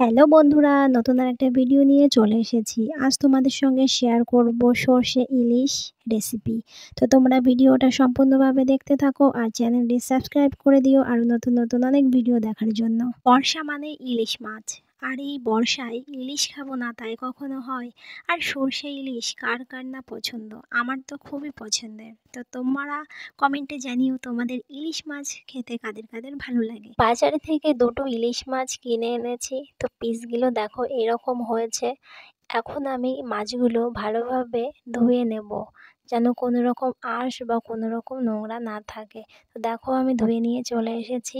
Hello বন্ধুরা, নতুন আরেকটা ভিডিও নিয়ে চলে এসেছি। আজ তোমাদের সঙ্গে শেয়ার করব সর্ষে ইলিশ রেসিপি। তো তোমরা ভিডিওটা সম্পূর্ণভাবে দেখতে থাকো আর চ্যানেলটি সাবস্ক্রাইব করে দিও আরও নতুন নতুন অনেক ভিডিও দেখার জন্য। বর্ষা মানে ইলিশ মাছ, আর এই বর্ষায় ইলিশ খাবো না তাই কখনো হয়? আর সর্ষে ইলিশ কার কার না পছন্দ, আমার তো খুবই পছন্দের। তো তোমরা কমেন্টে জানিও তোমাদের ইলিশ মাছ খেতে কাদের কাদের ভালো লাগে। বাজারে থেকে দুটো ইলিশ মাছ কিনে এনেছি, তো পিসগুলো দেখো এরকম হয়েছে। এখন আমি মাছগুলো ভালোভাবে ধুয়ে নেব, যেন কোনো রকম আঁশ বা কোনো রকম নোংরা না থাকে। তো দেখো আমি ধুয়ে নিয়ে চলে এসেছি।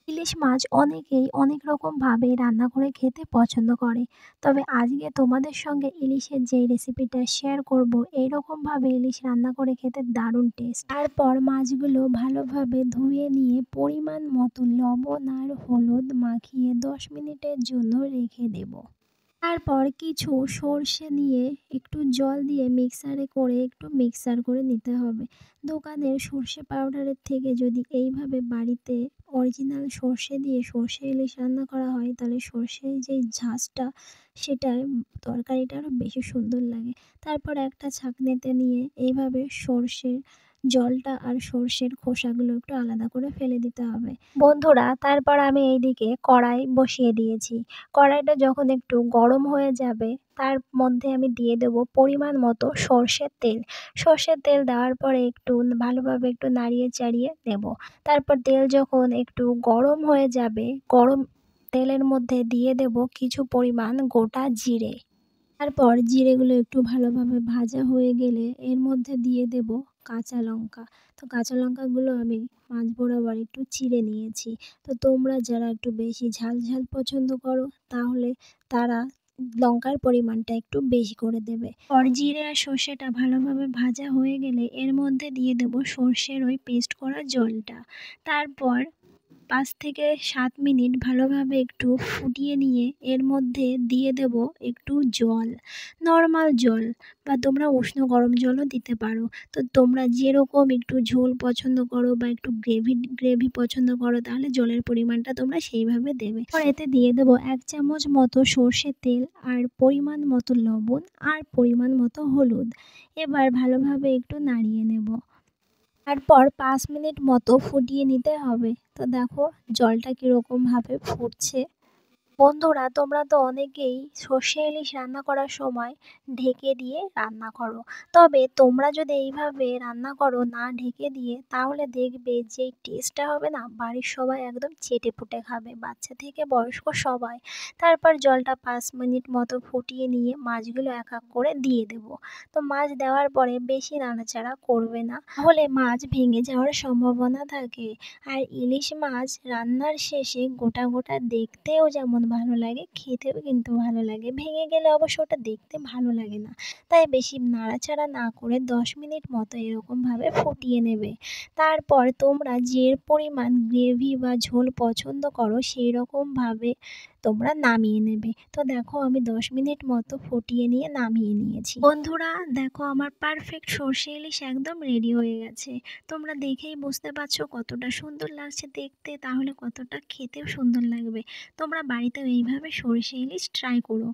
ইলিশ মাছ অনেকেই অনেক রকমভাবে রান্না করে খেতে পছন্দ করে, তবে আজকে তোমাদের সঙ্গে ইলিশের যে রেসিপিটা শেয়ার করব, এইরকমভাবে ইলিশ রান্না করে খেতে দারুণ টেস্ট। তারপর মাছগুলো ভালোভাবে ধুয়ে নিয়ে পরিমাণ মতো লবণ আর হলুদ মাখিয়ে 10 মিনিটের জন্য রেখে দেব। তারপর কিছু সর্ষে নিয়ে একটু জল দিয়ে মিক্সারে করে একটু মিক্সার করে নিতে হবে। দোকানের সর্ষে পাউডারের থেকে যদি এইভাবে বাড়িতে অরিজিনাল সর্ষে দিয়ে সর্ষে ইলিশ রান্না করা হয়, তাহলে সর্ষের যেই ঝাঁঝটা, সেটায় তরকারিটা আরও বেশি সুন্দর লাগে। তারপর একটা ছাঁকনিতে নিয়ে এইভাবে সর্ষের জলটা আর সর্ষের খোসাগুলো একটু আলাদা করে ফেলে দিতে হবে। বন্ধুরা, তারপর আমি এইদিকে কড়াই বসিয়ে দিয়েছি। কড়াইটা যখন একটু গরম হয়ে যাবে, তার মধ্যে আমি দিয়ে দেব পরিমাণ মতো সর্ষের তেল। সর্ষের তেল দেওয়ার পরে একটু ভালোভাবে একটু নাড়িয়ে চাড়িয়ে নেব। তারপর তেল যখন একটু গরম হয়ে যাবে, গরম তেলের মধ্যে দিয়ে দেব কিছু পরিমাণ গোটা জিরে। তারপর জিরেগুলো একটু ভালোভাবে ভাজা হয়ে গেলে এর মধ্যে দিয়ে দেব কাঁচা লঙ্কা। তো কাঁচা লঙ্কাগুলো আমি মাঝ বরাবর একটু চিড়ে নিয়েছি। তো তোমরা যারা একটু বেশি ঝাল ঝাল পছন্দ করো, তাহলে তারা লঙ্কার পরিমাণটা একটু বেশি করে দেবে। আর জিরে আর সর্ষেটা ভালোভাবে ভাজা হয়ে গেলে এর মধ্যে দিয়ে দেব সর্ষের ওই পেস্ট করা জলটা। তারপর 5 থেকে 7 মিনিট ভালোভাবে একটু ফুটিয়ে নিয়ে এর মধ্যে দিয়ে দেব একটু জল, নর্মাল জল, বা তোমরা উষ্ণ গরম জলও দিতে পারো। তো তোমরা যেরকম একটু ঝোল পছন্দ করো বা একটু গ্রেভি গ্রেভি পছন্দ করো, তাহলে জলের পরিমাণটা তোমরা সেইভাবে দেবে। আর এতে দিয়ে দেবো 1 চামচ মতো সর্ষের তেল আর পরিমাণ মতো লবণ আর পরিমাণ মতো হলুদ। এবার ভালোভাবে একটু নাড়িয়ে নেব। তারপর 5 মিনিট মতো ফুটিয়ে নিতে হবে। তো দেখো জলটা কীরকমভাবে ফুটছে। বন্ধুরা, তোমরা তো অনেকেই সর্ষে ইলিশ রান্না করার সময় ঢেকে দিয়ে রান্না করো, তবে তোমরা যদি এইভাবে রান্না করো না ঢেকে দিয়ে, তাহলে দেখবে যে টেস্টটা হবে না, বাড়ির সবাই একদম চেটেপুটে খাবে, বাচ্চা থেকে বয়স্ক সবাই। তারপর জলটা 5 মিনিট মতো ফুটিয়ে নিয়ে মাছগুলো এক এক করে দিয়ে দেব। তো মাছ দেওয়ার পরে বেশি নাড়াচাড়া করবে না, তাহলে মাছ ভেঙে যাওয়ার সম্ভাবনা থাকে। আর ইলিশ মাছ রান্নার শেষে গোটা গোটা দেখতেও যেমন ভালো লাগে, খেতেও কিন্তু ভালো লাগে। ভেঙে গেলে অবশ্য ওটা দেখতে ভালো লাগে না। তাই বেশি নাড়াচাড়া না করে 10 মিনিট মতো এরকমভাবে ফুটিয়ে নেবে। তারপর তোমরা যে পরিমাণ গ্রেভি বা ঝোল পছন্দ করো, সেই রকমভাবে তোমরা নামিয়ে নেবে। তো দেখো আমি 10 মিনিট মতো ফুটিয়ে নিয়ে নামিয়ে নিয়েছি। বন্ধুরা দেখো, আমার পারফেক্ট সর্ষে ইলিশ একদম রেডি হয়ে গেছে। তোমরা দেখেই বুঝতে পারছো কতটা সুন্দর লাগছে দেখতে, তাহলে কতটা খেতেও সুন্দর লাগবে। তোমরা বাড়িতেও এইভাবে সর্ষে ইলিশ ট্রাই করো।